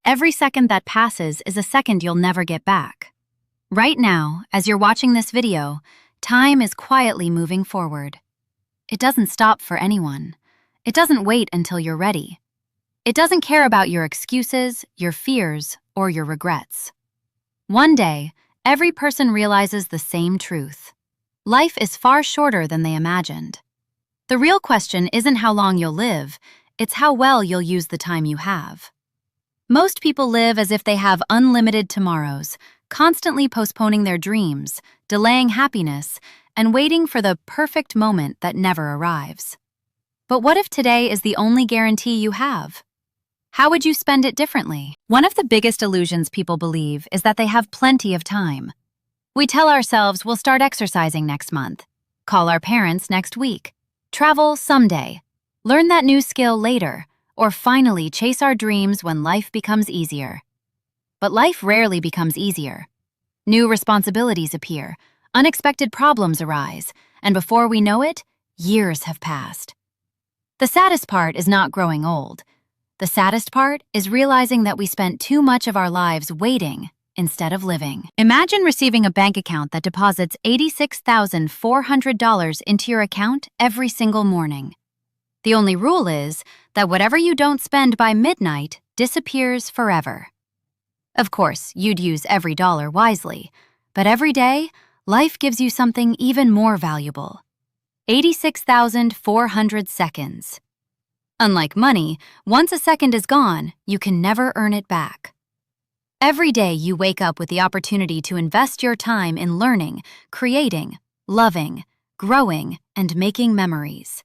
Every second that passes is a second you'll never get back. Right now, as you're watching this video, time is quietly moving forward. It doesn't stop for anyone. It doesn't wait until you're ready. It doesn't care about your excuses, your fears, or your regrets. One day, every person realizes the same truth. Life is far shorter than they imagined. The real question isn't how long you'll live, it's how well you'll use the time you have. Most people live as if they have unlimited tomorrows, constantly postponing their dreams, delaying happiness, and waiting for the perfect moment that never arrives. But what if today is the only guarantee you have? How would you spend it differently? One of the biggest illusions people believe is that they have plenty of time. We tell ourselves we'll start exercising next month, call our parents next week, travel someday, learn that new skill later, or finally chase our dreams when life becomes easier. But life rarely becomes easier. New responsibilities appear, unexpected problems arise, and before we know it, years have passed. The saddest part is not growing old. The saddest part is realizing that we spent too much of our lives waiting instead of living. Imagine receiving a bank account that deposits $86,400 into your account every single morning. The only rule is that whatever you don't spend by midnight disappears forever. Of course, you'd use every dollar wisely, but every day, life gives you something even more valuable. 86,400 seconds. Unlike money, once a second is gone, you can never earn it back. Every day you wake up with the opportunity to invest your time in learning, creating, loving, growing, and making memories.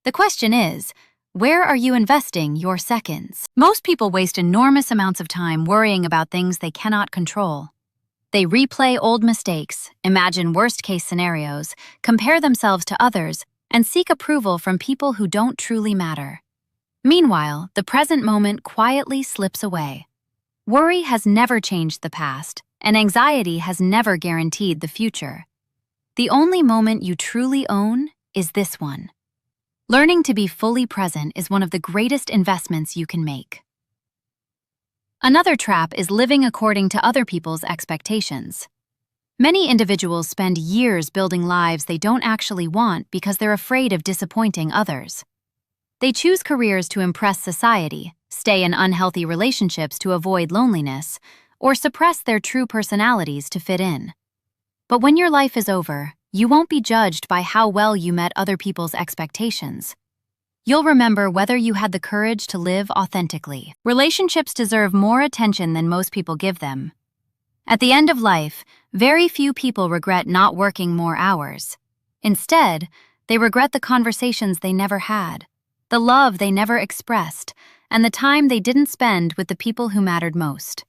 The question is, where are you investing your seconds? Most people waste enormous amounts of time worrying about things they cannot control. They replay old mistakes, imagine worst-case scenarios, compare themselves to others, and seek approval from people who don't truly matter. Meanwhile, the present moment quietly slips away. Worry has never changed the past, and anxiety has never guaranteed the future. The only moment you truly own is this one. Learning to be fully present is one of the greatest investments you can make. Another trap is living according to other people's expectations. Many individuals spend years building lives they don't actually want because they're afraid of disappointing others. They choose careers to impress society, stay in unhealthy relationships to avoid loneliness, or suppress their true personalities to fit in. But when your life is over, you won't be judged by how well you met other people's expectations. You'll remember whether you had the courage to live authentically. Relationships deserve more attention than most people give them. At the end of life, very few people regret not working more hours. Instead, they regret the conversations they never had, the love they never expressed, and the time they didn't spend with the people who mattered most.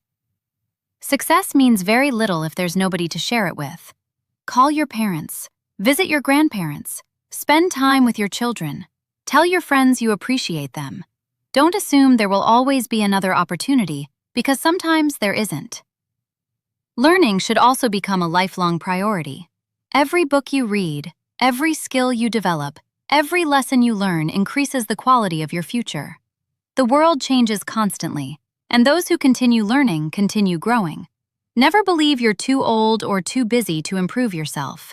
Success means very little if there's nobody to share it with. Call your parents, visit your grandparents, spend time with your children, tell your friends you appreciate them. Don't assume there will always be another opportunity, because sometimes there isn't. Learning should also become a lifelong priority. Every book you read, every skill you develop, every lesson you learn increases the quality of your future. The world changes constantly, and those who continue learning continue growing. Never believe you're too old or too busy to improve yourself.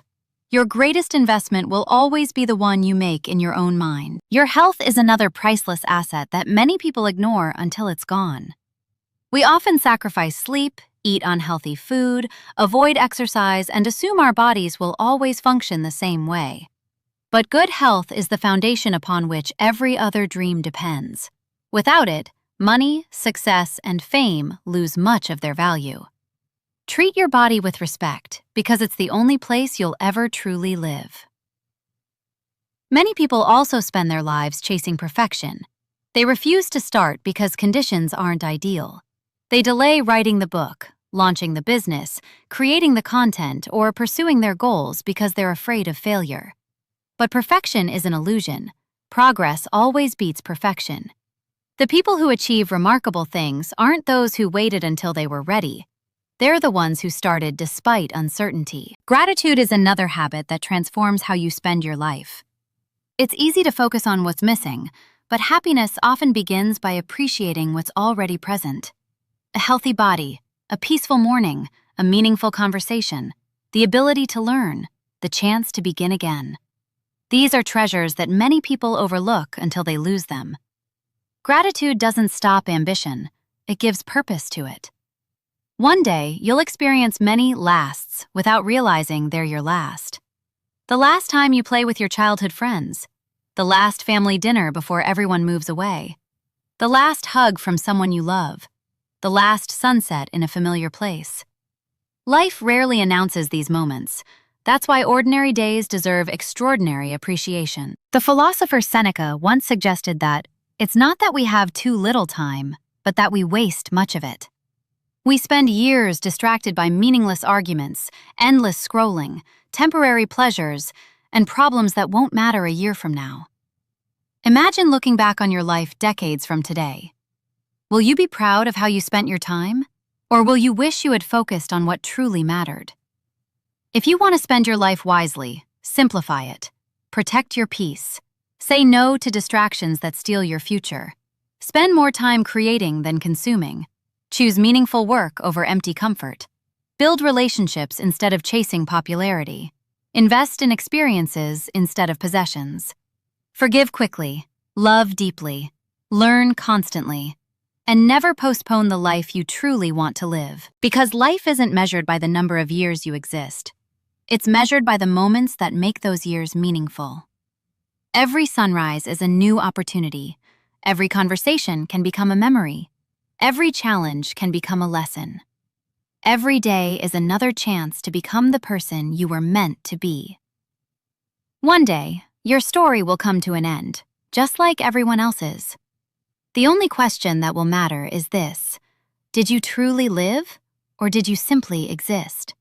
Your greatest investment will always be the one you make in your own mind. Your health is another priceless asset that many people ignore until it's gone. We often sacrifice sleep, eat unhealthy food, avoid exercise, and assume our bodies will always function the same way. But good health is the foundation upon which every other dream depends. Without it, money, success, and fame lose much of their value. Treat your body with respect, because it's the only place you'll ever truly live. Many people also spend their lives chasing perfection. They refuse to start because conditions aren't ideal. They delay writing the book, launching the business, creating the content, or pursuing their goals because they're afraid of failure. But perfection is an illusion. Progress always beats perfection. The people who achieve remarkable things aren't those who waited until they were ready. They're the ones who started despite uncertainty. Gratitude is another habit that transforms how you spend your life. It's easy to focus on what's missing, but happiness often begins by appreciating what's already present. A healthy body, a peaceful morning, a meaningful conversation, the ability to learn, the chance to begin again. These are treasures that many people overlook until they lose them. Gratitude doesn't stop ambition, it gives purpose to it. One day, you'll experience many lasts without realizing they're your last. The last time you play with your childhood friends, the last family dinner before everyone moves away, the last hug from someone you love, the last sunset in a familiar place. Life rarely announces these moments. That's why ordinary days deserve extraordinary appreciation. The philosopher Seneca once suggested that it's not that we have too little time, but that we waste much of it. We spend years distracted by meaningless arguments, endless scrolling, temporary pleasures, and problems that won't matter a year from now. Imagine looking back on your life decades from today. Will you be proud of how you spent your time? Or will you wish you had focused on what truly mattered? If you want to spend your life wisely, simplify it. Protect your peace. Say no to distractions that steal your future. Spend more time creating than consuming. Choose meaningful work over empty comfort. Build relationships instead of chasing popularity. Invest in experiences instead of possessions. Forgive quickly, love deeply, learn constantly, and never postpone the life you truly want to live. Because life isn't measured by the number of years you exist. It's measured by the moments that make those years meaningful. Every sunrise is a new opportunity. Every conversation can become a memory. Every challenge can become a lesson. Every day is another chance to become the person you were meant to be. One day, your story will come to an end, just like everyone else's. The only question that will matter is this: did you truly live, or did you simply exist?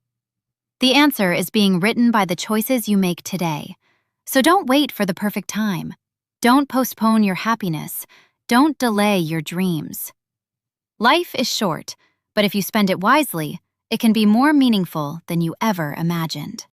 The answer is being written by the choices you make today. So don't wait for the perfect time. Don't postpone your happiness. Don't delay your dreams. Life is short, but if you spend it wisely, it can be more meaningful than you ever imagined.